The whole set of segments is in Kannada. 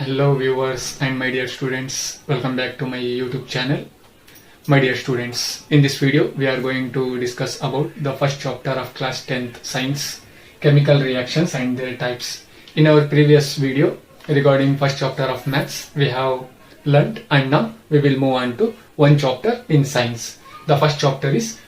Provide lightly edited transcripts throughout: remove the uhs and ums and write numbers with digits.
Hello viewers and my dear students, welcome back to my YouTube channel. My dear students, in this video we are going to discuss about the first chapter of class 10th science, chemical reactions and their types. In our previous video regarding first chapter of maths we have learnt, and now we will move on to one chapter in science. The first chapter is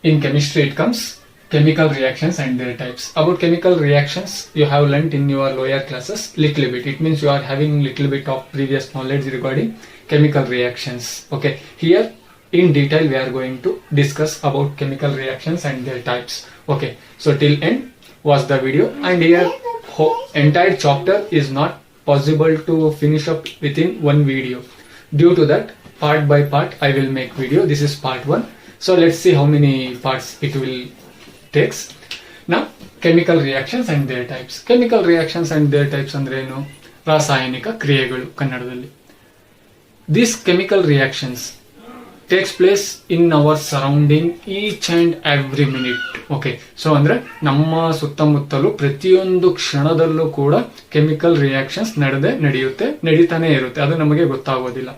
in chemistry. It comes chemical reactions and their types. About chemical reactions you have learnt in your lower classes little bit. It means you are having little bit of previous knowledge regarding chemical reactions. Okay, here in detail we are going to discuss about chemical reactions and their types. Okay, so till end watch the video, and here entire chapter is not possible to finish up within one video. Due to that, part by part I will make video. This is part 1. So let's see how many parts it will takes. Now chemical reactions and their types. Chemical reactions and their types ಅಂದ್ರೆ ಏನು? ರಾಸಾಯನಿಕ ಕ್ರಿಯೆಗಳು ಕನ್ನಡದಲ್ಲಿ. These chemical reactions takes place in our surrounding each and every minute. Okay, so ಅಂದ್ರೆ ನಮ್ಮ ಸುತ್ತಮುತ್ತಲು ಪ್ರತಿಯೊಂದು ಕ್ಷಣದಲ್ಲೂ ಕೂಡ ಕೆಮಿಕಲ್ ರಿಯಾಕ್ಷನ್ಸ್ ನಡೀತಾನೆ ಇರುತ್ತೆ. ಅದು ನಮಗೆ ಗೊತ್ತಾಗೋದಿಲ್ಲ.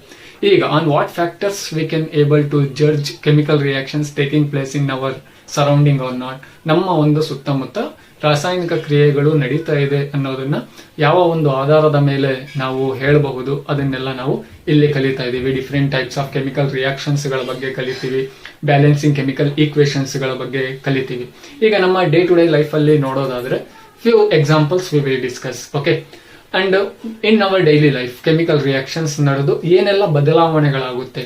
ಈಗ on what factors we can able to judge chemical reactions taking place in our surrounding or not? ನಮ್ಮ ಒಂದು ಸುತ್ತಮುತ್ತ ರಾಸಾಯನಿಕ ಕ್ರಿಯೆಗಳು ನಡೀತಾ ಇದೆ ಅನ್ನೋದನ್ನ ಯಾವ ಒಂದು ಆಧಾರದ ಮೇಲೆ ನಾವು ಹೇಳಬಹುದು, ಅದನ್ನೆಲ್ಲ ನಾವು ಇಲ್ಲಿ ಕಲಿತಾ ಇದೀವಿ. Different types of chemical reactions ಗಳ ಬಗ್ಗೆ ಕಲಿತೀವಿ, ಬ್ಯಾಲೆನ್ಸಿಂಗ್ ಕೆಮಿಕಲ್ ಈಕ್ವೇಶನ್ಸ್ ಗಳ ಬಗ್ಗೆ ಕಲಿತೀವಿ. ಈಗ ನಮ್ಮ ಡೇ ಟು ಡೇ ಲೈಫ್ ಅಲ್ಲಿ ನೋಡೋದಾದ್ರೆ few examples V will discuss. Okay, and in our daily life chemical reactions ನಡೆದು ಏನೆಲ್ಲ ಬದಲಾವಣೆಗಳಾಗುತ್ತೆ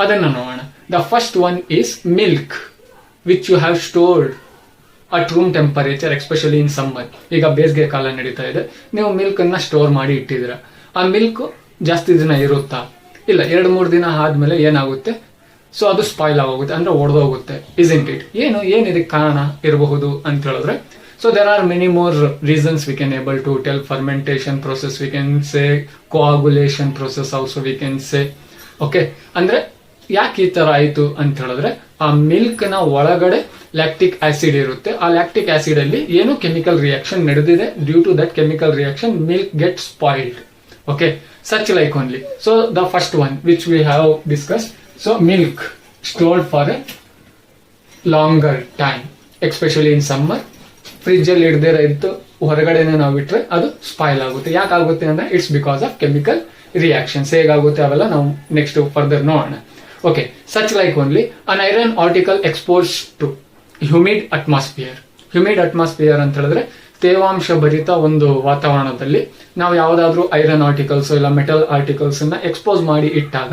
ಅದನ್ನ ನೋಡೋಣ. The first one is milk which you have stored at room temperature, especially in summer. ಈಗ ಬೇಸಿಗೆ ಕಾಲ ನಡೀತಾ ಇದೆ, ನೀವು ಮಿಲ್ಕ್ ಅನ್ನ ಸ್ಟೋರ್ ಮಾಡಿ ಇಟ್ಟಿದ್ದೀರಾ. ಆ ಮಿಲ್ಕ್ ಜಾಸ್ತಿ ದಿನ ಇರುತ್ತಾ? ಇಲ್ಲ, 2-3 ದಿನ ಆದ್ಮೇಲೆ ಏನಾಗುತ್ತೆ? ಸೊ ಅದು ಸ್ಪಾಯ್ಲ್ ಆಗೋಗುತ್ತೆ, ಅಂದ್ರೆ ಒಡೆದೋಗುತ್ತೆ. Isn't it? ಏನು ಇದಕ್ಕೆ ಕಾರಣ ಇರಬಹುದು ಅಂತ ಹೇಳಿದ್ರೆ, so there are many more reasons we can able to tell. Fermentation process we can say, coagulation process also we can say. Okay, ಅಂದ್ರೆ ಯಾಕೆ ಈ ತರ ಆಯ್ತು ಅಂತ ಹೇಳಿದ್ರೆ, ಆ ಮಿಲ್ಕ್ ನ ಒಳಗಡೆ ಲ್ಯಾಕ್ಟಿಕ್ ಆಸಿಡ್ ಇರುತ್ತೆ. ಆ ಲ್ಯಾಕ್ಟಿಕ್ ಆಸಿಡ್ ಅಲ್ಲಿ ಏನು ಕೆಮಿಕಲ್ ರಿಯಾಕ್ಷನ್ ನಡೆದಿದೆ. Due to that chemical reaction milk get spoiled. Okay, such like only. So the first one which we have discuss. So milk stored for a longer time, especially in summer. Fridge ಅಲ್ಲಿ ಇಡದಿರ ಇದ್ದು ಹೊರಗಡೆನೆ ನಾವು ಇಟ್ರೆ ಅದು ಸ್ಪಾಯ್ಲ್ ಆಗುತ್ತೆ. ಯಾಕಾಗುತ್ತೆ ಅಂದ್ರೆ it's because of chemical reactions. ಹೇಗಾಗುತ್ತೆ ಅವೆಲ್ಲ ನಾವು ನೆಕ್ಸ್ಟ್ ಫರ್ದರ್ ನೋಡೋಣ. Okay, such like only an iron article exposed to humid atmosphere. Humid atmosphere ಅಂತ ಹೇಳಿದ್ರೆ ತೇವಾಂಶ ಭರಿತ ಒಂದು ವಾತಾವರಣದಲ್ಲಿ ನಾವು ಯಾವ್ದಾದ್ರು ಐರನ್ ಆರ್ಟಿಕಲ್ಸ್ ಇಲ್ಲ ಮೆಟಲ್ ಆರ್ಟಿಕಲ್ಸ್ ಅನ್ನ ಎಕ್ಸ್ಪೋಸ್ ಮಾಡಿ ಇಟ್ಟಾಗ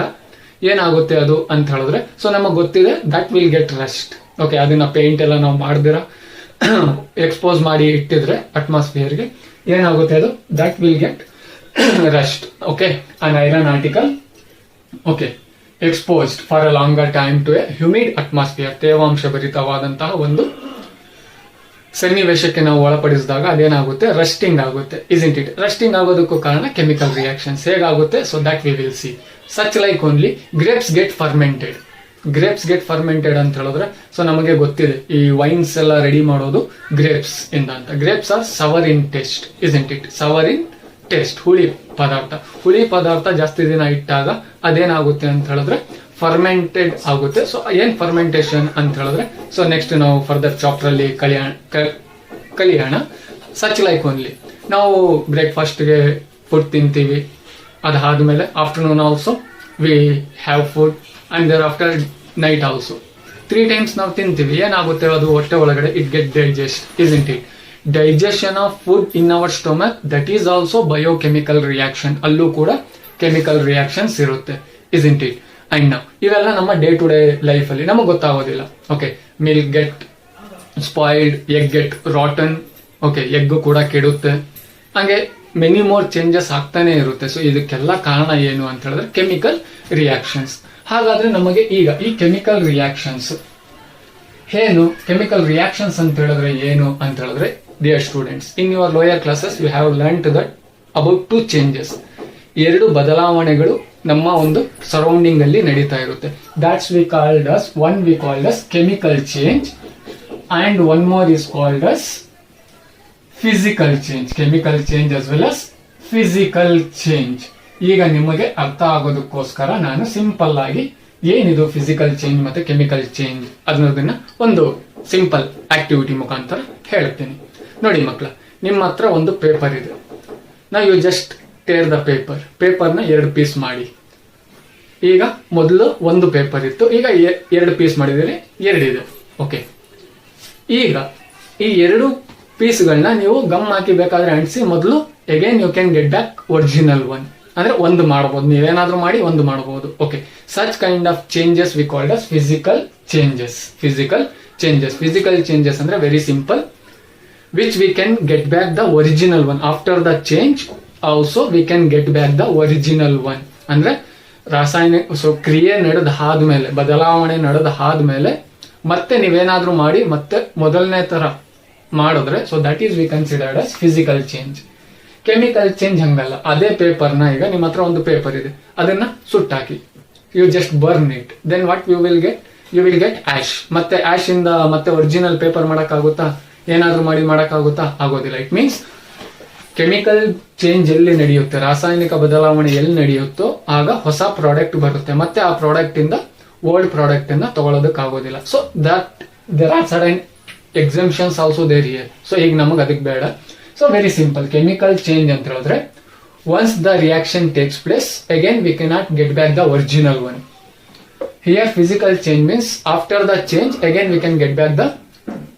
ಏನಾಗುತ್ತೆ ಅದು ಅಂತ ಹೇಳಿದ್ರೆ, ಸೊ ನಮಗೆ ಗೊತ್ತಿದೆ that will get Rust. Okay, ಅದನ್ನ ಪೇಂಟ್ ಎಲ್ಲ ನಾವು ಮಾಡ್ದಿರ ಎಕ್ಸ್ಪೋಸ್ ಮಾಡಿ ಇಟ್ಟಿದ್ರೆ ಅಟ್ಮಾಸ್ಫಿಯರ್ಗೆ ಏನಾಗುತ್ತೆ ಅದು that will get Rust. Okay, an iron article okay exposed for a longer time to a humid atmosphere, ತೇವಾಂಶ ಭರಿತವಾದಂತಹ ಒಂದು ಸನ್ನಿವೇಶಕ್ಕೆ ನಾವು ಒಳಪಡಿಸಿದಾಗ ಅದೇನಾಗುತ್ತೆ, ರಸ್ಟಿಂಗ್ ಆಗುತ್ತೆ. Isn't it? ರಸ್ಟಿಂಗ್ ಆಗೋದಕ್ಕೂ ಕಾರಣ ಕೆಮಿಕಲ್ ರಿಯಾಕ್ಷನ್ಸ್. ಹೇಗಾಗುತ್ತೆ? So that we will see. Such like only grapes get fermented. Grapes get fermented ಅಂತ ಹೇಳಿದ್ರೆ, ಸೊ ನಮಗೆ ಗೊತ್ತಿದೆ ಈ ವೈನ್ಸ್ ಎಲ್ಲ ರೆಡಿ ಮಾಡೋದು ಗ್ರೇಪ್ಸ್ ಇಂದ ಅಂತ. Grapes are sour in taste, isn't it? Sour in taste, ಹುಳಿ ಪದಾರ್ಥ. ಹುಳಿ ಪದಾರ್ಥ ಜಾಸ್ತಿ ದಿನ ಇಟ್ಟಾಗ ಅದೇನಾಗುತ್ತೆ ಅಂತ ಹೇಳಿದ್ರೆ ಫರ್ಮೆಂಟೆಡ್ ಆಗುತ್ತೆ. ಸೊ ಏನ್ ಫರ್ಮೆಂಟೇಶನ್ ಅಂತ ಹೇಳಿದ್ರೆ, ಸೊ ನೆಕ್ಸ್ಟ್ ನಾವು ಫರ್ದರ್ ಚಾಪ್ಟರ್ ಅಲ್ಲಿ ಕಲಿಯೋಣ. ಸಚ್ ಲೈಕ್ ಓನ್ಲಿ ನಾವು ಬ್ರೇಕ್ಫಾಸ್ಟ್ಗೆ ಫುಡ್ ತಿಂತೀವಿ, ಅದಾದ್ಮೇಲೆ afternoon also we have food, and thereafter night also 3 times ನಾವು ತಿಂತೀವಿ. ಏನಾಗುತ್ತೆ ಅದು ಹೊಟ್ಟೆ ಒಳಗಡೆ it get digest, isn't it? Digestion of food in our stomach, that is also biochemical reaction. ಅಲ್ಲೂ ಕೂಡ ಕೆಮಿಕಲ್ ರಿಯಾಕ್ಷನ್ಸ್ ಇರುತ್ತೆ, ಇಸ್ಂಟ್ ಇಟ್? ಅಂಡ್ ನಾವು ಇವೆಲ್ಲ ನಮ್ಮ ಡೇ ಟು ಡೇ ಲೈಫ್ ಅಲ್ಲಿ ನಮಗೆ ಗೊತ್ತಾಗೋದಿಲ್ಲ. Okay, milk get spoiled, egg get rotten. Okay, egg ಕೂಡ ಕೆಡುತ್ತೆ. ಹಂಗೆ ಮೆನಿ ಮೋರ್ ಚೇಂಜಸ್ ಆಗ್ತಾನೆ ಇರುತ್ತೆ. ಸೊ ಇದಕ್ಕೆಲ್ಲ ಕಾರಣ ಏನು ಅಂತ ಹೇಳಿದ್ರೆ ಕೆಮಿಕಲ್ ರಿಯಾಕ್ಷನ್ಸ್. ಹಾಗಾದ್ರೆ ನಮಗೆ ಈಗ ಈ ಕೆಮಿಕಲ್ ರಿಯಾಕ್ಷನ್ಸ್ ಏನು, ಕೆಮಿಕಲ್ ರಿಯಾಕ್ಷನ್ಸ್ ಅಂತ ಹೇಳಿದ್ರೆ ಏನು ಅಂತ ಹೇಳಿದ್ರೆ, dear students, in your lower classes you have learnt that about 2 changes. 2 ಬದಲಾವಣೆಗಳು ನಮ್ಮ ಒಂದು ಸರೌಂಡಿಂಗ್ ಅಲ್ಲಿ ನಡೀತಾ ಇರುತ್ತೆ. That's we called as chemical change, and one more is called as physical change. Chemical change as well as physical change. ಈಗ ನಿಮಗೆ ಅರ್ಥ ಆಗೋದಕ್ಕೋಸ್ಕರ ನಾನು ಸಿಂಪಲ್ ಆಗಿ ಏನಿದು ಫಿಸಿಕಲ್ ಚೇಂಜ್ ಮತ್ತೆ ಕೆಮಿಕಲ್ ಚೇಂಜ್ ಅನ್ನೋದನ್ನ ಒಂದು ಸಿಂಪಲ್ ಆಕ್ಟಿವಿಟಿ ಮುಖಾಂತರ ಹೇಳ್ತೀನಿ. ನೋಡಿ ಮಕ್ಕಳ, ನಿಮ್ಮ ಹತ್ರ ಒಂದು ಪೇಪರ್ ಇದೆ. ನಾ ಯು ಜಸ್ಟ್ ಟೇರ್ ದ ಪೇಪರ್ನ 2 ಪೀಸ್ ಮಾಡಿ. ಈಗ ಮೊದಲು ಒಂದು ಪೇಪರ್ ಇತ್ತು, ಈಗ 2 ಪೀಸ್ ಮಾಡಿದರೆ 2 ಇದೆ. ಓಕೆ, ಈಗ ಈ 2 ಪೀಸ್ಗಳನ್ನ ನೀವು ಗಮ್ ಹಾಕಿ ಬೇಕಾದ್ರೆ ಅಂಟಿಸಿ ಮೊದಲು again you can get back original one. ಅಂದ್ರೆ ಒಂದು ಮಾಡಬಹುದು, ನೀವೇನಾದ್ರೂ ಮಾಡಿ ಒಂದು ಮಾಡಬಹುದು. Okay, such kind of changes we called as physical changes. Physical changes ಅಂದ್ರೆ very simple, which we can get back the original one after the change. Also we can get back the original one. ಅಂದ್ರೆ ರಾಸಾಯನಿಕ ಕ್ರಿಯೆ ನಡೆದ ಆದ್ಮೇಲೆ, ಬದಲಾವಣೆ ನಡೆದ ಆದ್ಮೇಲೆ ಮತ್ತೆ ನೀವೇನಾದ್ರೂ ಮಾಡಿ ಮತ್ತೆ ಮೊದಲನೇ ತರ ಮಾಡಿದ್ರೆ, so that is we considered as physical change. Chemical change ಹಂಗಲ್ಲ. ಅದೇ ಪೇಪರ್ನ, ಈಗ ನಿಮ್ಮ ಹತ್ರ ಒಂದು ಪೇಪರ್ ಇದೆ, ಅದನ್ನ ಸುಟ್ಟಾಕಿ, you just burn it, then what you will get ash. ಮತ್ತೆ ಆಶ್ ಇಂದ ಮತ್ತೆ ಒರಿಜಿನಲ್ ಪೇಪರ್ ಮಾಡಕ್ಕಾಗುತ್ತಾ? ಏನಾದ್ರೂ ಮಾಡಿ ಮಾಡಕ್ಕಾಗುತ್ತಾ? ಆಗೋದಿಲ್ಲ. ಇಟ್ ಮೀನ್ಸ್ ಕೆಮಿಕಲ್ ಚೇಂಜ್ ಎಲ್ಲಿ ನಡೆಯುತ್ತೆ, ರಾಸಾಯನಿಕ ಬದಲಾವಣೆ ಎಲ್ಲಿ ನಡೆಯುತ್ತೋ ಆಗ ಹೊಸ ಪ್ರಾಡಕ್ಟ್ ಬರುತ್ತೆ. ಮತ್ತೆ ಆ ಪ್ರಾಡಕ್ಟ್ ಇಂದ ಓಲ್ಡ್ ಪ್ರಾಡಕ್ಟ್ ಅನ್ನ ತಗೊಳ್ಳೋದಕ್ಕಾಗೋದಿಲ್ಲ. So that there are sudden exemptions also there here. So ಈಗ ನಮಗೆ ಅದಕ್ಕೆ ಬೇಡ. So very simple, chemical change ಅಂತ ಹೇಳಿದ್ರೆ once the reaction takes place again we cannot get back the original one. Here physical change means after the change again we can get back the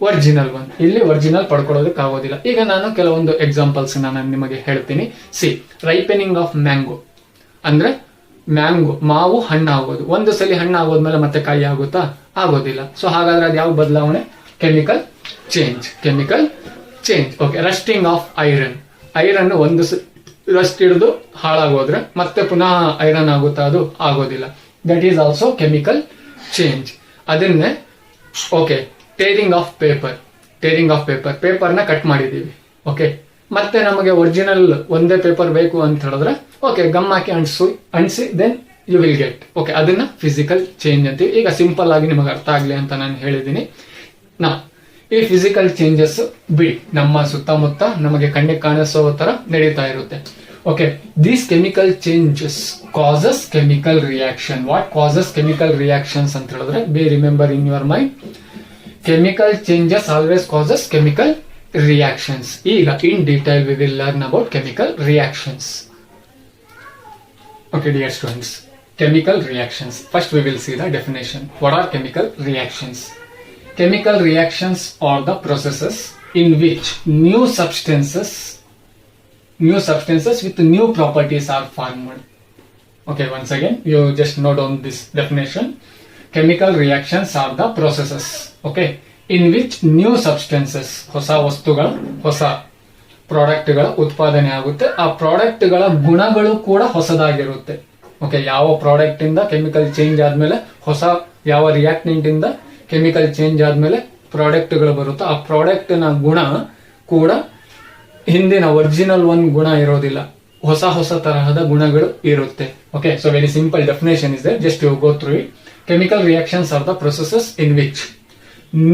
original one. ಇಲ್ಲಿ ಒರಿಜಿನಲ್ ಪಡ್ಕೊಳ್ಳೋದಕ್ಕಾಗೋದಿಲ್ಲ. ಈಗ ನಾನು ಕೆಲವೊಂದು ಎಕ್ಸಾಂಪಲ್ಸ್ ನಾನು ನಿಮಗೆ ಹೇಳ್ತೀನಿ. ಸಿ, ರೈಪನಿಂಗ್ ಆಫ್ ಮ್ಯಾಂಗೋ ಅಂದ್ರೆ ಮಾವು ಹಣ್ಣು ಆಗೋದು. ಒಂದು ಸಲ ಹಣ್ಣು ಆಗೋದ್ಮೇಲೆ ಮತ್ತೆ ಕಾಯಿ ಆಗುತ್ತಾ? ಆಗೋದಿಲ್ಲ. ಸೊ ಹಾಗಾದ್ರೆ ಅದು ಯಾವ ಬದಲಾವಣೆ? Chemical change. Okay, rusting of iron ಒಂದು ರಸ್ಟ್ ಹಿಡಿದು ಹಾಳಾಗೋದ್ರೆ ಮತ್ತೆ ಪುನಃ ಐರನ್ ಆಗುತ್ತಾ? ಅದು ಆಗೋದಿಲ್ಲ. That is also chemical change. ಅದನ್ನೇ ಓಕೆ, ಟೇರಿಂಗ್ ಆಫ್ ಪೇಪರ್ನ ಕಟ್ ಮಾಡಿದೀವಿ. ಓಕೆ, ಮತ್ತೆ ನಮಗೆ ಒರಿಜಿನಲ್ ಒಂದೇ ಪೇಪರ್ ಬೇಕು ಅಂತ ಹೇಳಿದ್ರೆ ಓಕೆ, ಗಮ್ ಹಾಕಿ ಅಂಟಿಸಿ then you will get. Okay, ಅದನ್ನ ಫಿಸಿಕಲ್ ಚೇಂಜ್ ಅಂತೀವಿ. ಈಗ ಸಿಂಪಲ್ ಆಗಿ ನಿಮಗೆ ಅರ್ಥ ಆಗ್ಲಿ ಅಂತ ನಾನು ಹೇಳಿದ್ದೀನಿ. ಈ ಫಿಸಿಕಲ್ ಚೇಂಜಸ್ ಬಿಡಿ, ನಮ್ಮ ಸುತ್ತಮುತ್ತ ನಮಗೆ ಕಣ್ಣಿಗೆ ಕಾಣಿಸೋ ತರ ನಡೀತಾ ಇರುತ್ತೆ. Okay, these chemical changes causes chemical reaction. What causes chemical reactions ಅಂತ ಹೇಳಿದ್ರೆ, B remember in your mind, chemical changes always causes chemical reactions. ಈಗ in detail we will learn about chemical reactions. Okay dear students, chemical reactions. First we will see the definition. What are chemical reactions? Chemical reactions are the processes in which new substances with new properties are formed. Okay, once again you just note down this definition. Chemical reactions are the processes, okay, in which new substances, ಹೊಸ ವಸ್ತುಗಳು, ಹೊಸ ಪ್ರಾಡಕ್ಟ್ಗಳ ಉತ್ಪಾದನೆ ಆಗುತ್ತೆ. ಆ ಪ್ರಾಡಕ್ಟ್ಗಳ ಗುಣಗಳು ಕೂಡ ಹೊಸದಾಗಿರುತ್ತೆ. ಓಕೆ, ಯಾವ ಪ್ರಾಡಕ್ಟ್ ಇಂದ ಕೆಮಿಕಲ್ ಚೇಂಜ್ ಆದ್ಮೇಲೆ ಹೊಸ ಯಾವ ರಿಯಾಕ್ಟೆಂಟ್ ಇಂದ ಕೆಮಿಕಲ್ ಚೇಂಜ್ ಆದ್ಮೇಲೆ ಪ್ರಾಡಕ್ಟ್ಗಳು ಬರುತ್ತೋ ಆ ಪ್ರಾಡಕ್ಟ್ ನ ಗುಣ ಕೂಡ ಹಿಂದಿನ ಒರಿಜಿನಲ್ ಒನ್ ಗುಣ ಇರೋದಿಲ್ಲ, ಹೊಸ ತರಹದ ಗುಣಗಳು ಇರುತ್ತೆ. Okay, so very simple definition is there, just you go through it. Chemical reactions are the processes in which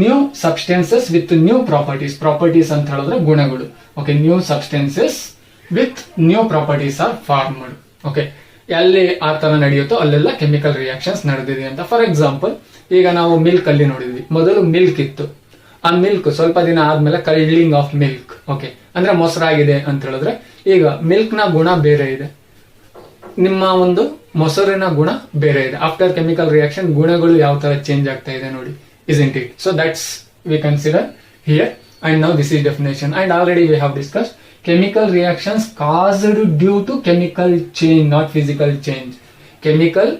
new substances with new properties ಅಂತ ಹೇಳಿದ್ರೆ ಗುಣಗಳು. Okay, new substances with new properties are formed. Okay, ಎಲ್ಲಿ ಆ ತರ ನಡೆಯುತ್ತೋ ಅಲ್ಲೆಲ್ಲ ಕೆಮಿಕಲ್ ರಿಯಾಕ್ಷನ್ಸ್ ನಡೆದಿದೆ ಅಂತ. ಫಾರ್ ಎಕ್ಸಾಂಪಲ್, ಈಗ ನಾವು ಮಿಲ್ಕ್ ಅಲ್ಲಿ ನೋಡಿದ್ವಿ, ಮೊದಲು ಮಿಲ್ಕ್ ಇತ್ತು, ಆ ಮಿಲ್ಕ್ ಸ್ವಲ್ಪ ದಿನ ಆದ್ಮೇಲೆ ಕರ್ಲಿಂಗ್ ಆಫ್ ಮಿಲ್ಕ್. ಓಕೆ, ಅಂದ್ರೆ ಮೊಸರಾಗಿದೆ ಅಂತ ಹೇಳಿದ್ರೆ ಈಗ ಮಿಲ್ಕ್ ನ ಗುಣ ಬೇರೆ ಇದೆ, ನಿಮ್ಮ ಒಂದು ಮೊಸರಿನ ಗುಣ ಬೇರೆ ಇದೆ. ಆಫ್ಟರ್ ಕೆಮಿಕಲ್ ರಿಯಾಕ್ಷನ್ ಗುಣಗಳು ಯಾವ ತರ ಚೇಂಜ್ ಆಗ್ತಾ ಇದೆ ನೋಡಿ, isn't it? So that's we consider here, and now this is definition, and already we have discussed chemical reactions caused due to chemical change, not physical change. Chemical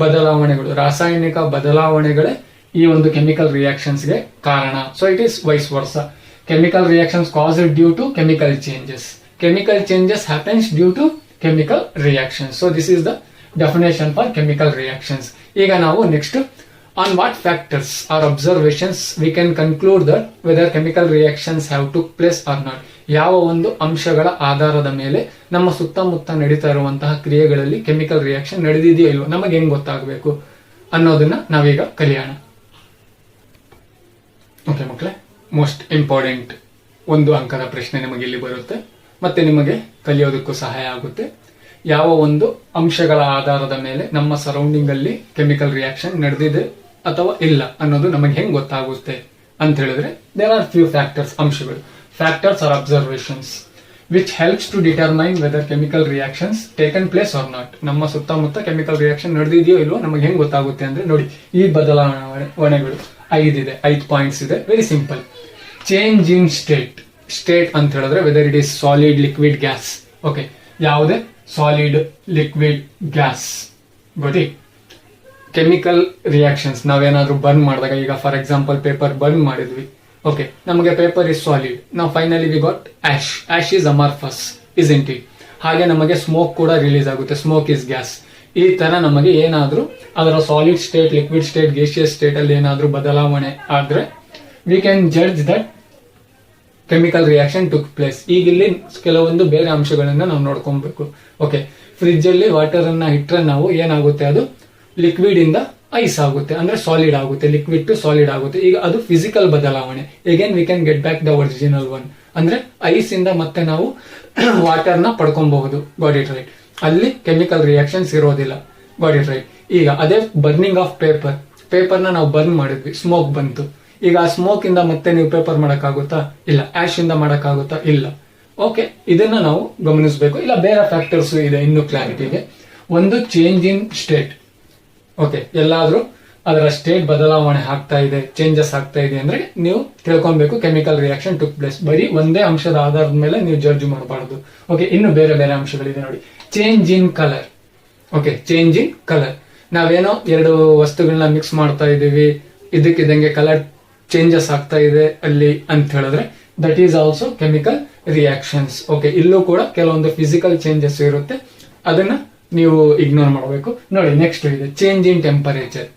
ಬದಲಾವಣೆಗಳು, ರಾಸಾಯನಿಕ ಬದಲಾವಣೆಗಳೇ ಈ ಒಂದು ಕೆಮಿಕಲ್ ರಿಯಾಕ್ಷನ್ಸ್ ಗೆ ಕಾರಣ. ಸೊ ಇಟ್ ಈಸ್ ವೈಸ್ ವರ್ಸ. Chemical reactions caused due to chemical changes. Chemical changes happens due to chemical reactions. So this is the definition for chemical reactions. ಈಗ ನಾವು next, on what factors or observations we can conclude that whether chemical reactions have took place or not. ಯಾವ ಒಂದು ಅಂಶಗಳ ಆಧಾರದ ಮೇಲೆ ನಮ್ಮ ಸುತ್ತಮುತ್ತ ನಡೀತಾ ಇರುವಂತಹ ಕ್ರಿಯೆಗಳಲ್ಲಿ ಕೆಮಿಕಲ್ ರಿಯಾಕ್ಷನ್ ನಡೆದಿದೆಯೋ ಇಲ್ವೋ ನಮಗೆ ಹೆಂಗ್ ಗೊತ್ತಾಗಬೇಕು ಅನ್ನೋದನ್ನ ನಾವೀಗ ಕಲಿಯೋಣ. ಓಕೆ ಮಕ್ಕಳೇ, ಮೋಸ್ಟ್ ಇಂಪಾರ್ಟೆಂಟ್ ಒಂದು ಅಂಕದ ಪ್ರಶ್ನೆ ನಿಮಗೆ ಇಲ್ಲಿ ಬರುತ್ತೆ, ಮತ್ತೆ ನಿಮಗೆ ಕಲಿಯೋದಕ್ಕೂ ಸಹಾಯ ಆಗುತ್ತೆ. ಯಾವ ಒಂದು ಅಂಶಗಳ ಆಧಾರದ ಮೇಲೆ ನಮ್ಮ ಸರೌಂಡಿಂಗ್ ಅಲ್ಲಿ ಕೆಮಿಕಲ್ ರಿಯಾಕ್ಷನ್ ನಡೆದಿದೆ ಅಥವಾ ಇಲ್ಲ ಅನ್ನೋದು ನಮಗೆ ಹೆಂಗ್ ಗೊತ್ತಾಗುತ್ತೆ ಅಂತ ಹೇಳಿದ್ರೆ ದೇರ್ ಆರ್ ಫ್ಯೂ ಫ್ಯಾಕ್ಟರ್ಸ್, ಅಂಶಗಳು. Factors are observations which helps to determine whether chemical reactions taken place or not. ನಮ್ಮ ಸುತ್ತಮುತ್ತ ಕೆಮಿಕಲ್ ರಿಯಾಕ್ಷನ್ ನಡೆದಿದೆಯೋ ಇಲ್ವೋ ನಮಗೆ ಹೆಂಗ್ ಗೊತ್ತಾಗುತ್ತೆ ಅಂದ್ರೆ ನೋಡಿ, ಈ ಬದಲಾವಣೆಗಳು 5 ಪಾಯಿಂಟ್ಸ್ ಇದೆ. Very simple. Change in state ಅಂತ ಹೇಳಿದ್ರೆ whether it is solid, liquid, gas. Okay, ಯಾವುದೇ ಸಾಲಿಡ್, ಲಿಕ್ವಿಡ್, ಗ್ಯಾಸ್. ಗೊತ್ತಿ ಕೆಮಿಕಲ್ ರಿಯಾಕ್ಷನ್ಸ್ ನಾವೇನಾದ್ರೂ ಬರ್ನ್ ಮಾಡಿದಾಗ, ಈಗ ಫಾರ್ ಎಕ್ಸಾಂಪಲ್ ಪೇಪರ್ ಬರ್ನ್ ಮಾಡಿದ್ವಿ. ಓಕೆ, ನಮಗೆ ಪೇಪರ್ ಇಸ್ ಸಾಲಿಡ್, ನಾವು finally we got ash is amorphous, isn't it? ಹಾಗೆ ನಮಗೆ ಸ್ಮೋಕ್ ಕೂಡ ರಿಲೀಸ್ ಆಗುತ್ತೆ, ಸ್ಮೋಕ್ ಇಸ್ ಗ್ಯಾಸ್. ಈ ತರ ನಮಗೆ ಏನಾದ್ರೂ ಅದರ solid state, liquid state, gaseous state ಅಲ್ಲಿ ಏನಾದ್ರೂ ಬದಲಾವಣೆ ಆದ್ರೆ we can judge that chemical reaction took place. ಈಗ ಇಲ್ಲಿ ಕೆಲವೊಂದು ಬೇರೆ ಅಂಶಗಳನ್ನ ನಾವು ನೋಡ್ಕೊಬೇಕು. ಓಕೆ, ಫ್ರಿಡ್ಜ್ ಅಲ್ಲಿ ವಾಟರ್ ಅನ್ನ ಇಟ್ಟರೆ ನಾವು ಏನಾಗುತ್ತೆ, ಅದು ಲಿಕ್ವಿಡ್ ಇಂದ ಐಸ್ ಆಗುತ್ತೆ, ಅಂದ್ರೆ ಸಾಲಿಡ್ ಆಗುತ್ತೆ, ಲಿಕ್ವಿಡ್ ಟು ಸಾಲಿಡ್ ಆಗುತ್ತೆ. ಈಗ ಅದು ಫಿಸಿಕಲ್ ಬದಲಾವಣೆ. Again we can get back the original one, ಅಂದ್ರೆ ಐಸ್ ಇಂದ ಮತ್ತೆ ನಾವು ವಾಟರ್ ನ ಪಡ್ಕೊಬಹುದು. Got it right? ಅಲ್ಲಿ ಕೆಮಿಕಲ್ ರಿಯಾಕ್ಷನ್ಸ್ ಇರೋದಿಲ್ಲ. Got it right? ಈಗ ಅದೇ ಬರ್ನಿಂಗ್ ಆಫ್ ಪೇಪರ್ನ ನಾವು ಬರ್ನ್ ಮಾಡಿದ್ವಿ, ಸ್ಮೋಕ್ ಬಂತು. ಈಗ ಆ ಸ್ಮೋಕ್ ಇಂದ ಮತ್ತೆ ನೀವು ಪೇಪರ್ ಮಾಡಕ್ಕಾಗುತ್ತಾ? ಇಲ್ಲ. ಆಶ್ ಇಂದ ಮಾಡಕ್ಕಾಗುತ್ತಾ? ಇಲ್ಲ. ಓಕೆ, ಇದನ್ನ ನಾವು ಗಮನಿಸಬೇಕು. ಇಲ್ಲ ಬೇರೆ ಫ್ಯಾಕ್ಟರ್ಸ್ ಇದೆ ಇನ್ನು ಕ್ಲಾರಿಟಿಗೆ. ಒಂದು ಚೇಂಜ್ ಇನ್ ಸ್ಟೇಟ್. ಓಕೆ, ಎಲ್ಲಾದ್ರೂ ಅದರ ಸ್ಟೇಟ್ ಬದಲಾವಣೆ ಆಗ್ತಾ ಇದೆ, ಚೇಂಜಸ್ ಆಗ್ತಾ ಇದೆ ಅಂದ್ರೆ ನೀವು ತಿಳ್ಕೊಬೇಕು ಕೆಮಿಕಲ್ ರಿಯಾಕ್ಷನ್ ಟುಕ್ ಪ್ಲೇಸ್. ಬರೀ ಒಂದೇ ಅಂಶದ ಆಧಾರದ ಮೇಲೆ ನೀವು ಜಡ್ಜ್ ಮಾಡಬಾರ್ದು. ಓಕೆ, ಇನ್ನು ಬೇರೆ ಬೇರೆ ಅಂಶಗಳಿದೆ ನೋಡಿ. Change in colour. Okay, change in colour. ನಾವೇನೋ ಎರಡು ವಸ್ತುಗಳನ್ನ ಮಿಕ್ಸ್ ಮಾಡ್ತಾ ಇದೀವಿ, ಇದಕ್ಕಿದಂಗೆ ಕಲರ್ ಚೇಂಜಸ್ ಆಗ್ತಾ ಇದೆ ಅಲ್ಲಿ ಅಂತ ಹೇಳಿದ್ರೆ that is also chemical reactions. Okay, ಇಲ್ಲೂ ಕೂಡ ಕೆಲವೊಂದು ಫಿಸಿಕಲ್ ಚೇಂಜಸ್ ಇರುತ್ತೆ, ಅದನ್ನ ನೀವು ಇಗ್ನೋರ್ ಮಾಡಬೇಕು. ನೋಡಿ, ನೆಕ್ಸ್ಟ್ ಇದೆ change in temperature.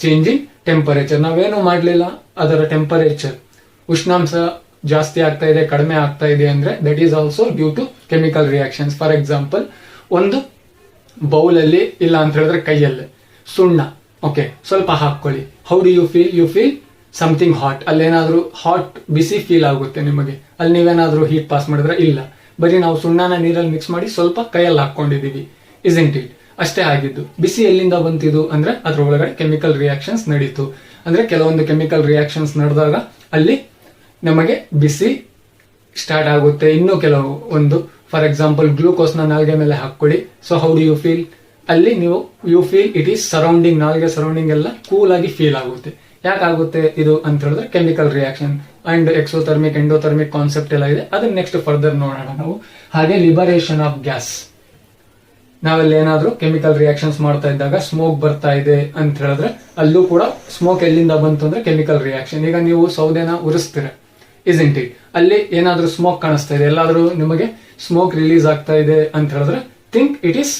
Change in temperature, ನಾವೇನು ಮಾಡಲಿಲ್ಲ, ಅದರ ಟೆಂಪರೇಚರ್, ಉಷ್ಣಾಂಶ ಜಾಸ್ತಿ ಆಗ್ತಾ ಇದೆ, ಕಡಿಮೆ ಆಗ್ತಾ ಇದೆ ಅಂದ್ರೆ that is also due to chemical reactions. For example, ಒಂದು ಬೌಲ್ ಅಲ್ಲಿ ಇಲ್ಲ ಅಂತ ಹೇಳಿದ್ರೆ ಕೈಯಲ್ಲೇ ಸುಣ್ಣ, ಓಕೆ, ಸ್ವಲ್ಪ ಹಾಕೊಳ್ಳಿ. How do you feel? You feel something hot. ಅಲ್ಲೇನಾದ್ರೂ ಹಾಟ್, ಬಿಸಿ ಫೀಲ್ ಆಗುತ್ತೆ ನಿಮಗೆ. ಅಲ್ಲಿ ನೀವೇನಾದ್ರೂ ಹೀಟ್ ಪಾಸ್ ಮಾಡಿದ್ರೆ ಇಲ್ಲ, ಬರೀ ನಾವು ಸುಣ್ಣನ ನೀರಲ್ಲಿ ಮಿಕ್ಸ್ ಮಾಡಿ ಸ್ವಲ್ಪ ಕೈಯಲ್ಲಿ ಹಾಕೊಂಡಿದೀವಿ, ಇಸ್ಂಟ್ ಇಟ್? ಅಷ್ಟೇ ಆಗಿದ್ದು. ಬಿಸಿ ಎಲ್ಲಿಂದ ಬಂತಿದ್ದು ಅಂದ್ರೆ ಅದ್ರ ಒಳಗಡೆ ಕೆಮಿಕಲ್ ರಿಯಾಕ್ಷನ್ಸ್ ನಡೀತು. ಅಂದ್ರೆ ಕೆಲವೊಂದು ಕೆಮಿಕಲ್ ರಿಯಾಕ್ಷನ್ಸ್ ನಡೆದಾಗ ಅಲ್ಲಿ ನಮಗೆ ಬಿಸಿ ಸ್ಟಾರ್ಟ್ ಆಗುತ್ತೆ. ಇನ್ನು ಕೆಲವು ಒಂದು, ಫಾರ್ ಎಕ್ಸಾಂಪಲ್ ಗ್ಲೂಕೋಸ್ ನ ನಾಲ್ಗೆ ಮೇಲೆ ಹಾಕೊಳ್ಳಿ. So how do you feel? ಅಲ್ಲಿ ನೀವು you feel it is surrounding, ನಾಲ್ಗೆ ಸರೌಂಡಿಂಗ್ ಎಲ್ಲ ಕೂಲ್ ಆಗಿ ಫೀಲ್ ಆಗುತ್ತೆ. ಯಾಕಾಗುತ್ತೆ ಇದು ಅಂತ ಹೇಳಿದ್ರೆ chemical reaction. And exothermic, endothermic concept ಎಲ್ಲ ಇದೆ, ಅದನ್ನ ನೆಕ್ಸ್ಟ್ ಫರ್ದರ್ ನೋಡೋಣ ನಾವು. ಹಾಗೆ ಲಿಬರೇಷನ್ ಆಫ್ ಗ್ಯಾಸ್. ನಾವಲ್ಲಿ ಏನಾದ್ರೂ ಕೆಮಿಕಲ್ ರಿಯಾಕ್ಷನ್ಸ್ ಮಾಡ್ತಾ ಇದ್ದಾಗ ಸ್ಮೋಕ್ ಬರ್ತಾ ಇದೆ ಅಂತ ಹೇಳಿದ್ರೆ ಅಲ್ಲೂ ಕೂಡ ಸ್ಮೋಕ್ ಎಲ್ಲಿಂದ ಬಂತು ಅಂದ್ರೆ ಕೆಮಿಕಲ್ ರಿಯಾಕ್ಷನ್. ಈಗ ನೀವು ಸೌದೆನ ಉರಿಸ್ತೀರ, ಇಸ್ಂಟ್ ಇಟ್? ಅಲ್ಲಿ ಏನಾದ್ರೂ ಸ್ಮೋಕ್ ಕಾಣಿಸ್ತಾ ಇದೆ, ಎಲ್ಲಾದ್ರೂ ನಿಮಗೆ ಸ್ಮೋಕ್ ರಿಲೀಸ್ ಆಗ್ತಾ ಇದೆ ಅಂತ ಹೇಳಿದ್ರೆ think it is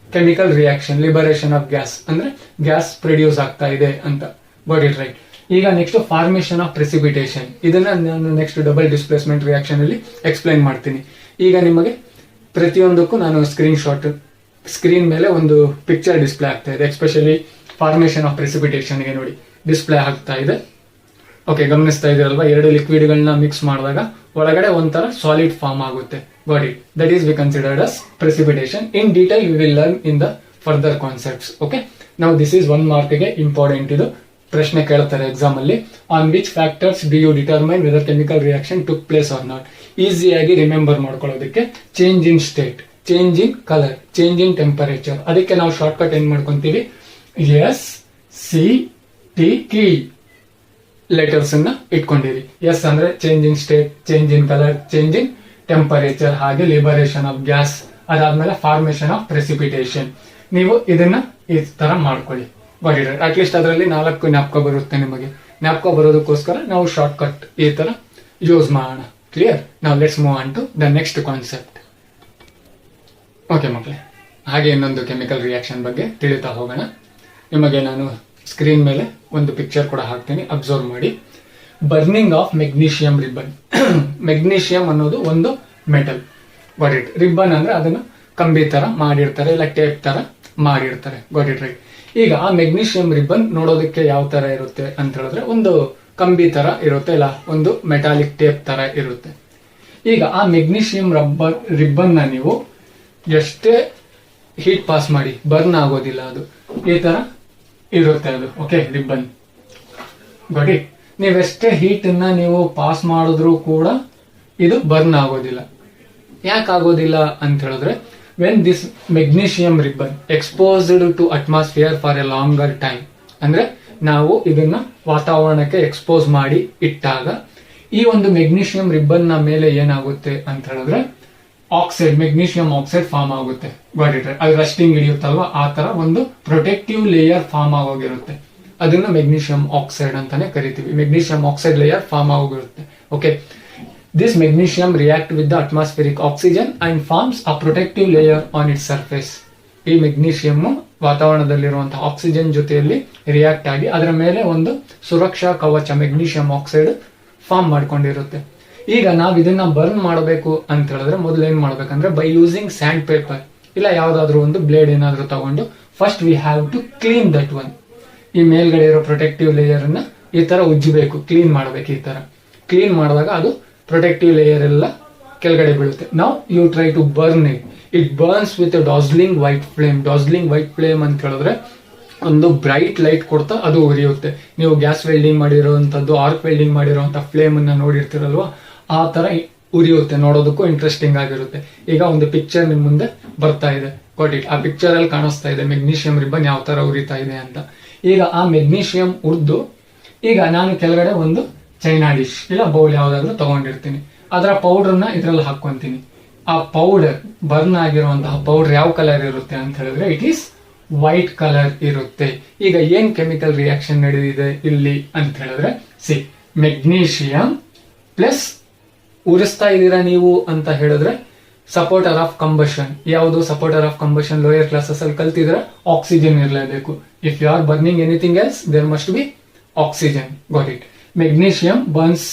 chemical reaction, liberation of gas, ಅಂದ್ರೆ ಗ್ಯಾಸ್ ಪ್ರೊಡ್ಯೂಸ್ ಆಗ್ತಾ ಇದೆ ಅಂತ. Got it right? ಈಗ ನೆಕ್ಸ್ಟ್ ಫಾರ್ಮೇಶನ್ ಆಫ್ ಪ್ರೆಸಿಪಿಟೇಷನ್. ಇದನ್ನ ನಾನು ನೆಕ್ಸ್ಟ್ ಡಬಲ್ ಡಿಸ್ಪ್ಲೇಸ್ಮೆಂಟ್ ರಿಯಾಕ್ಷನ್ ಅಲ್ಲಿ ಎಕ್ಸ್ಪ್ಲೈನ್ ಮಾಡ್ತೀನಿ. ಈಗ ನಿಮಗೆ ಪ್ರತಿಯೊಂದಕ್ಕೂ ನಾನು ಸ್ಕ್ರೀನ್ ಮೇಲೆ ಒಂದು ಪಿಕ್ಚರ್ ಡಿಸ್ಪ್ಲೇ ಆಗ್ತಾ ಇದೆ. ಎಸ್ಪೆಷಲಿ ಫಾರ್ಮೇಶನ್ ಆಫ್ ಪ್ರೆಸಿಪಿಟೇಷನ್ ಗೆ ನೋಡಿ ಡಿಸ್ಪ್ಲೇ ಆಗ್ತಾ ಇದೆ. ಓಕೆ, ಗಮನಿಸ್ತಾ ಇದ್ದೀರಲ್ವಾ? ಎರಡು ಲಿಕ್ವಿಡ್ಗಳನ್ನ ಮಿಕ್ಸ್ ಮಾಡಿದಾಗ ಒಳಗಡೆ ಒಂಥರ ಸಾಲಿಡ್ ಫಾರ್ಮ್ ಆಗುತ್ತೆ. Got it? That is we considered as precipitation. In detail we will learn in the further concepts. Okay, ನಾವು ದಿಸ್ ಈಸ್ 1 ಮಾರ್ಕ್ ಗೆ ಇಂಪಾರ್ಟೆಂಟ್. ಇದು ಪ್ರಶ್ನೆ ಕೇಳ್ತಾರೆ ಎಕ್ಸಾಮ್ ಅಲ್ಲಿ. On which factors do you determine whether chemical reaction took place or not? ಈಸಿಯಾಗಿ ರಿಮೆಂಬರ್ ಮಾಡ್ಕೊಳ್ಳೋದಕ್ಕೆ change in state, change in colour, change in temperature. ಅದಕ್ಕೆ ನಾವು ಶಾರ್ಟ್ ಕಟ್ ಏನ್ ಮಾಡ್ಕೊಂತೀವಿ? SCT ಲೆಟರ್ಸ್ ಅನ್ನ ಇಟ್ಕೊಂಡಿರಿ. ಎಸ್ ಅಂದ್ರೆ change in state, change in colour, change in temperature, ಹಾಗೆ ಲಿಬರೇಷನ್ ಆಫ್ ಗ್ಯಾಸ್, ಅದಾದ್ಮೇಲೆ ಫಾರ್ಮೇಶನ್ ಆಫ್ ಪ್ರೆಸಿಪಿಟೇಷನ್. ನೀವು ಇದನ್ನ ಈ ತರ ಮಾಡ್ಕೊಳ್ಳಿ. ಅಟ್ಲೀಸ್ಟ್ ಅದರಲ್ಲಿ 4 ಜ್ಞಾಪಕ ಬರುತ್ತೆ ನಿಮಗೆ. ಜ್ಞಾಪಕ ಬರೋದಕ್ಕೋಸ್ಕರ ನಾವು ಶಾರ್ಟ್ ಕಟ್ ಈ ತರ ಯೂಸ್ ಮಾಡೋಣ. ಕ್ಲಿಯರ್? ನಾವು let's move on to the next concept. Okay ಮಕ್ಕಳೇ, ಹಾಗೆ ಇನ್ನೊಂದು ಕೆಮಿಕಲ್ ರಿಯಾಕ್ಷನ್ ಬಗ್ಗೆ ತಿಳಿತಾ ಹೋಗೋಣ. ನಿಮಗೆ ನಾನು ಸ್ಕ್ರೀನ್ ಮೇಲೆ ಒಂದು ಪಿಕ್ಚರ್ ಕೂಡ ಹಾಕ್ತೀನಿ, ಅಬ್ಸರ್ವ್ ಮಾಡಿ. Burning of magnesium ribbon. Magnesium ಅನ್ನೋದು ಒಂದು ಮೆಟಲ್. Got it? ರಿಬ್ಬನ್ ಅಂದ್ರೆ ಅದನ್ನು ಕಂಬಿ ತರ ಮಾಡಿರ್ತಾರೆ, ಇಲ್ಲ ಟೇಪ್ ತರ ಮಾಡಿರ್ತಾರೆ. Got it right? ಈಗ ಆ ಮೆಗ್ನೀಷಿಯಂ ರಿಬ್ಬನ್ ನೋಡೋದಕ್ಕೆ ಯಾವ ತರ ಇರುತ್ತೆ ಅಂತ ಹೇಳಿದ್ರೆ ಒಂದು ಕಂಬಿ ತರ ಇರುತ್ತೆ, ಇಲ್ಲ ಒಂದು ಮೆಟಾಲಿಕ್ ಟೇಪ್ ತರ ಇರುತ್ತೆ. ಈಗ ಆ ಮೆಗ್ನೀಷಿಯಂ ರಿಬ್ಬನ್ ನ ನೀವು ಎಷ್ಟೇ ಹೀಟ್ ಪಾಸ್ ಮಾಡಿ ಬರ್ನ್ ಆಗೋದಿಲ್ಲ, ಅದು ಈ ತರ ಇರುತ್ತೆ ಅದು. Okay, ribbon got it. ನೀವೆಷ್ಟೇ ಹೀಟ್ ಅನ್ನ ನೀವು ಪಾಸ್ ಮಾಡಿದ್ರು ಕೂಡ ಇದು ಬರ್ನ್ ಆಗೋದಿಲ್ಲ. ಯಾಕೆ ಆಗೋದಿಲ್ಲ ಅಂತ ಹೇಳಿದ್ರೆ, when this magnesium ribbon exposed to atmosphere for a longer time, ಅಂದ್ರೆ ನಾವು ಇದನ್ನ ವಾತಾವರಣಕ್ಕೆ ಎಕ್ಸ್ಪೋಸ್ ಮಾಡಿ ಇಟ್ಟಾಗ ಈ ಒಂದು ಮೆಗ್ನೀಷಿಯಂ ರಿಬ್ಬನ್ ನ ಮೇಲೆ ಏನಾಗುತ್ತೆ ಅಂತ ಹೇಳಿದ್ರೆ ಆಕ್ಸೈಡ್, ಮೆಗ್ನೀಷಿಯಂ ಆಕ್ಸೈಡ್ ಫಾರ್ಮ್ ಆಗುತ್ತೆ. ಅದು ರಸ್ಟಿಂಗ್ ಹಿಡಿಯುತ್ತಲ್ವಾ, ಆ ತರ ಒಂದು ಪ್ರೊಟೆಕ್ಟಿವ್ ಲೇಯರ್ ಫಾರ್ಮ್ ಆಗೋಗಿರುತ್ತೆ. ಅದನ್ನ ಮೆಗ್ನೀಷಿಯಂ ಆಕ್ಸೈಡ್ ಅಂತಾನೆ ಕರಿತೀವಿ. ಮೆಗ್ನೀಷಿಯಂ ಆಕ್ಸೈಡ್ ಲೇಯರ್ ಫಾರ್ಮ್ ಆಗೋಗಿರುತ್ತೆ. Okay, this magnesium react with the atmospheric oxygen and forms a protective layer on its surface. ಈ ಮೆಗ್ನೀಷಿಯಂ ವಾತಾವರಣದಲ್ಲಿರುವಂತಹ ಆಕ್ಸಿಜನ್ ಜೊತೆಯಲ್ಲಿ ರಿಯಾಕ್ಟ್ ಆಗಿ ಅದರ ಮೇಲೆ ಒಂದು ಸುರಕ್ಷಾ ಕವಚ ಮೆಗ್ನೀಷಿಯಂ ಆಕ್ಸೈಡ್ ಫಾರ್ಮ್ ಮಾಡ್ಕೊಂಡಿರುತ್ತೆ. ಈಗ ನಾವು ಇದನ್ನ ಬರ್ನ್ ಮಾಡಬೇಕು ಅಂತ ಹೇಳಿದ್ರೆ ಮೊದಲು ಏನ್ ಮಾಡ್ಬೇಕಂದ್ರೆ, ಬೈ ಯೂಸಿಂಗ್ ಸ್ಯಾಂಡ್ ಪೇಪರ್ ಇಲ್ಲ ಯಾವ್ದಾದ್ರು ಒಂದು ಬ್ಲೇಡ್ ಏನಾದ್ರು ತಗೊಂಡು first we have to clean that one. ಈ ಮೇಲ್ಗಡೆ ಇರೋ ಪ್ರೊಟೆಕ್ಟಿವ್ ಲೇಯರ್ ಅನ್ನ ಈ ತರ ಉಜ್ಜಬೇಕು, ಕ್ಲೀನ್ ಮಾಡ್ಬೇಕು. ಈ ತರ ಕ್ಲೀನ್ ಮಾಡಿದಾಗ ಅದು ಪ್ರೊಟೆಕ್ಟಿವ್ ಲೇಯರ್ ಎಲ್ಲ ಕೆಳಗಡೆ ಬೀಳುತ್ತೆ. Now you try to burn it. It burns with dazzling white flame. Dazzling white flame ಅಂತ ಹೇಳಿದ್ರೆ ಒಂದು ಬ್ರೈಟ್ ಲೈಟ್ ಕೊಡ್ತಾ ಅದು ಉರಿಯುತ್ತೆ. ನೀವು ಗ್ಯಾಸ್ ವೆಲ್ಡಿಂಗ್ ಮಾಡಿರುವಂತದ್ದು, ಆರ್ಕ್ ವೆಲ್ಡಿಂಗ್ ಮಾಡಿರುವಂತಹ ಫ್ಲೇಮ್ ಅನ್ನ ನೋಡಿರ್ತೀರಲ್ವಾ, ಆ ತರ ಉರಿಯುತ್ತೆ. ನೋಡೋದಕ್ಕೂ ಇಂಟ್ರೆಸ್ಟಿಂಗ್ ಆಗಿರುತ್ತೆ. ಈಗ ಒಂದು ಪಿಕ್ಚರ್ ನಿಮ್ ಮುಂದೆ ಬರ್ತಾ ಇದೆ, ಕೊಟ್ಟಿಟ್. ಆ ಪಿಕ್ಚರ್ ಅಲ್ಲಿ ಕಾಣಿಸ್ತಾ ಇದೆ ಮೆಗ್ನೀಷಿಯಂ ರಿಬ್ಬನ್ ಯಾವ ತರ ಉರಿತಾ ಇದೆ ಅಂತ. ಈಗ ಆ ಮೆಗ್ನೀಷಿಯಂ ಉರ್ದು ಈಗ ನಾನು ಕೆಳಗಡೆ ಒಂದು ಚೈನಾ ಡಿಶ್ ಇಲ್ಲ ಬೌಲ್ ಯಾವ್ದಾದ್ರು ತಗೊಂಡಿರ್ತೀನಿ, ಅದರ ಪೌಡರ್ನ ಇದ್ರಲ್ಲಿ ಹಾಕೊಂತೀನಿ. ಆ ಪೌಡರ್, ಬರ್ನ್ ಆಗಿರುವಂತಹ ಪೌಡರ್ ಯಾವ ಕಲರ್ ಇರುತ್ತೆ ಅಂತ ಹೇಳಿದ್ರೆ ಇಟ್ ಈಸ್ ವೈಟ್ ಕಲರ್ ಇರುತ್ತೆ. ಈಗ ಏನ್ ಕೆಮಿಕಲ್ ರಿಯಾಕ್ಷನ್ ನಡೆದಿದೆ ಇಲ್ಲಿ ಅಂತ ಹೇಳಿದ್ರೆ, ಸಿ, ಮೆಗ್ನೀಷಿಯಂ ಪ್ಲಸ್ ಉರಿಸ್ತಾ ಇದ್ದೀರಾ ನೀವು ಅಂತ ಹೇಳಿದ್ರೆ ಸಪೋರ್ಟರ್ ಆಫ್ ಕಂಬಷನ್. ಯಾವುದು supporter of combustion? Lower classes ಅಲ್ಲಿ ಕಲ್ತಿದ್ರೆ ಆಕ್ಸಿಜನ್ ಇರಲೇಬೇಕು. If you are burning anything else there must be oxygen. Got it. Magnesium burns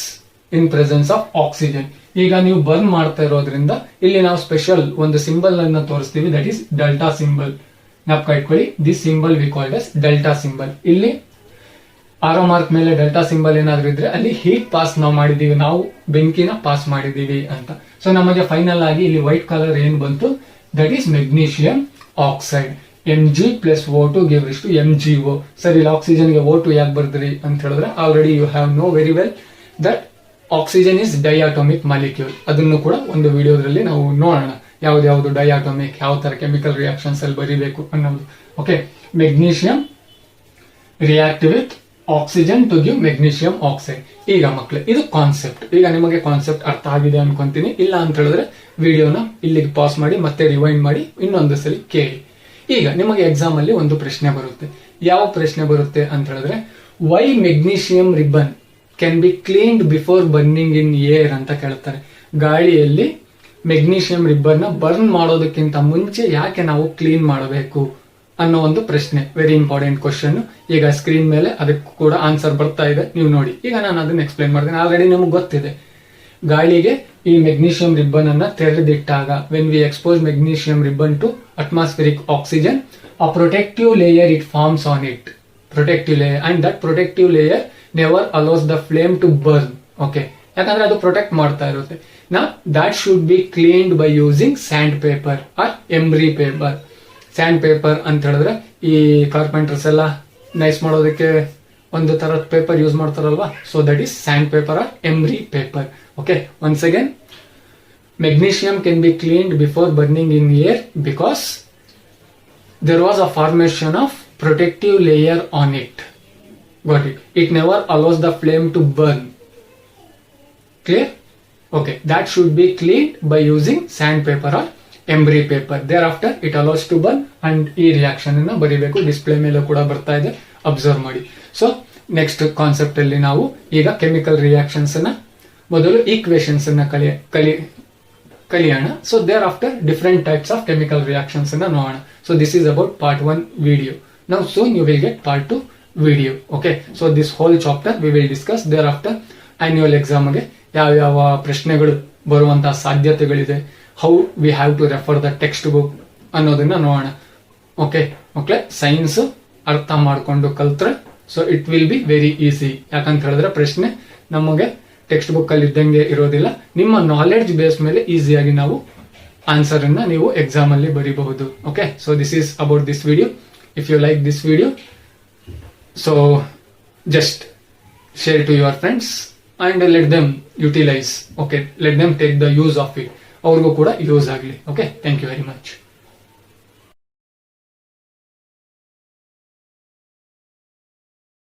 in presence of oxygen. ಈಗ ನೀವು ಬರ್ನ್ ಮಾಡ್ತಾ ಇರೋದ್ರಿಂದ ಇಲ್ಲಿ ನಾವು ಸ್ಪೆಷಲ್ ಒಂದು ಸಿಂಬಲ್ ಅನ್ನ ತೋರಿಸ್ತೀವಿ, ದಟ್ ಈಸ್ ಡೆಲ್ಟಾ ಸಿಂಬಲ್. ಜ್ಞಾಪಕ ಇಟ್ಕೊಳ್ಳಿ, this symbol we called as delta symbol. ಇಲ್ಲಿ ಆರೋ ಮಾರ್ಕ್ ಮೇಲೆ ಡೆಲ್ಟಾ ಸಿಂಬಲ್ ಏನಾದ್ರು ಇದ್ರೆ ಅಲ್ಲಿ ಹೀಟ್ ಪಾಸ್ ನಾವು ಮಾಡಿದೀವಿ, ನಾವು ಬೆಂಕಿನ ಪಾಸ್ ಮಾಡಿದೀವಿ ಅಂತ. ಸೊ ನಮಗೆ ಫೈನಲ್ ಆಗಿ ಇಲ್ಲಿ ವೈಟ್ ಕಲರ್ ಏನ್ ಬಂತು, that is magnesium oxide. Mg plus O2 give rise to MgO. Sir, ಇಲ್ಲಿ ಆಕ್ಸಿಜನ್ಗೆ O2 ಯಾಕೆ ಬರ್ದ್ರಿ ಅಂತ ಹೇಳಿದ್ರೆ, already you have know very well that oxygen is diatomic molecule. ಅದನ್ನು ಕೂಡ ಒಂದು ವಿಡಿಯೋದಲ್ಲಿ ನಾವು ನೋಡೋಣ, ಯಾವ್ದು ಡೈಆಟೋಮಿಕ್, ಯಾವ ತರ ಕೆಮಿಕಲ್ ರಿಯಾಕ್ಷನ್ಸ್ ಅಲ್ಲಿ ಬರೀಬೇಕು ಅನ್ನೋದು. Okay, magnesium react with oxygen to give magnesium oxide. ಈಗ ಮಕ್ಕಳೇ, ಇದು ಕಾನ್ಸೆಪ್ಟ್. ಈಗ ನಿಮಗೆ ಕಾನ್ಸೆಪ್ಟ್ ಅರ್ಥ ಆಗಿದೆ ಅನ್ಕೊಂತೀನಿ. ಇಲ್ಲ ಅಂತ ಹೇಳಿದ್ರೆ ವಿಡಿಯೋನ ಇಲ್ಲಿಗೆ ಪಾಸ್ ಮಾಡಿ ಮತ್ತೆ ರಿವೈಂಡ್ ಮಾಡಿ ಇನ್ನೊಂದು ಸಲ ಕೇಳಿ. ಈಗ ನಿಮಗೆ ಎಕ್ಸಾಮ್ ಅಲ್ಲಿ ಒಂದು ಪ್ರಶ್ನೆ ಬರುತ್ತೆ. ಯಾವ ಪ್ರಶ್ನೆ ಬರುತ್ತೆ ಅಂತ ಹೇಳಿದ್ರೆ, why magnesium ribbon can be cleaned before burning in air ಅಂತ ಕೇಳ್ತಾರೆ. ಗಾಳಿಯಲ್ಲಿ ಮೆಗ್ನೀಷಿಯಂ ರಿಬ್ಬನ್ ನ ಬರ್ನ್ ಮಾಡೋದಕ್ಕಿಂತ ಮುಂಚೆ ಯಾಕೆ ನಾವು ಕ್ಲೀನ್ ಮಾಡಬೇಕು ಅನ್ನೋ ಒಂದು ಪ್ರಶ್ನೆ. Very important question. ಈಗ ಸ್ಕ್ರೀನ್ ಮೇಲೆ ಅದಕ್ಕೂ ಕೂಡ ಆನ್ಸರ್ ಬರ್ತಾ ಇದೆ, ನೀವು ನೋಡಿ. ಈಗ ನಾನು ಅದನ್ನ ಎಕ್ಸ್ಪ್ಲೈನ್ ಮಾಡ್ತೇನೆ. ಆಲ್ರೆಡಿ ನಿಮ್ಗೆ ಗೊತ್ತಿದೆ, ಗಾಳಿಗೆ ಈ ಮೆಗ್ನೀಷಿಯಂ ರಿಬ್ಬನ್ ಅನ್ನ ತೆರೆದಿಟ್ಟಾಗ, when we expose magnesium ribbon to atmospheric oxygen, a protective layer it forms on it, protective layer, and that protective layer never allows the flame to burn. Okay, ಯಾಕಂದ್ರೆ ಅದು ಪ್ರೊಟೆಕ್ಟ್ ಮಾಡ್ತಾ ಇರುತ್ತೆ. Now that should be cleaned by using sandpaper or emery paper. Sand paper ಅಂತ ಹೇಳಿದ್ರೆ ಈ ಕಾರ್ಪೆಂಟರ್ಸ್ ಎಲ್ಲ ನೈಸ್ ಮಾಡೋದಕ್ಕೆ ಒಂದು ತರದ ಪೇಪರ್ ಯೂಸ್ ಮಾಡ್ತಾರಲ್ವಾ, so that is sand paper or emery paper. Okay, once again, magnesium can be cleaned before burning in air because there was a formation of protective layer on it. Got it? It never allows the flame to burn. Clear? Okay, that should be cleaned by using sandpaper or emery paper. Thereafter it allows to burn and ಈ ರಿಯಾಕ್ಷನ್ ಅನ್ನ ಬರೀಬೇಕು. ಡಿಸ್ಪ್ಲೇ ಮೇಲೆ ಕೂಡ ಬರ್ತಾ ಇದೆ, ಅಬ್ಸರ್ವ್ ಮಾಡಿ. ಸೊ ನೆಕ್ಸ್ಟ್ ಕಾನ್ಸೆಪ್ಟ್ ಅಲ್ಲಿ ನಾವು ಈಗ ಕೆಮಿಕಲ್ ರಿಯಾಕ್ಷನ್ಸ್ ಅನ್ನ ಮೊದಲು ಈಕ್ವೇಶನ್ಸ್ ಅನ್ನ ಕಲಿಯೋಣ. So thereafter different types of chemical reactions ಅನ್ನ ನೋಡೋಣ. So this is about part 1 video. Now soon you will get part 2 video. Okay, so this whole chapter we will discuss. Thereafter annual ಎಕ್ಸಾಮ್ಗೆ ಯಾವ ಪ್ರಶ್ನೆಗಳು ಬರುವಂತಹ ಸಾಧ್ಯತೆಗಳಿದೆ, how we have to refer the textbook ಅನ್ನೋದನ್ನ ನೋಡೋಣ. ಓಕೆ ಮಕ್ಕಳೇ, ಸೈನ್ಸ್ ಅರ್ಥ ಮಾಡ್ಕೊಂಡು ಕಲ್ತ್ರೆ so it will be very easy. ಯಾಕಂತ ಹೇಳಿದ್ರೆ ಪ್ರಶ್ನೆ ನಮಗೆ ಟೆಕ್ಸ್ಟ್ ಬುಕ್ ಅಲ್ಲಿ ಇದ್ದಂಗೆ ಇರೋದಿಲ್ಲ. ನಿಮ್ಮ ನಾಲೆಡ್ಜ್ ಬೇಸ್ ಮೇಲೆ ಈಸಿಯಾಗಿ ನಾವು ಆನ್ಸರ್ ಅನ್ನ ನೀವು ಎಕ್ಸಾಮ್ ಅಲ್ಲಿ ಬರೀಬಹುದು. Okay, so this is about this video. If you like this video, so just share to your friends and let them utilize. Okay, let them take the use of it. ಅವ್ರಿಗೂ ಕೂಡ ಯೂಸ್ ಆಗಲಿ. Okay, thank you very much.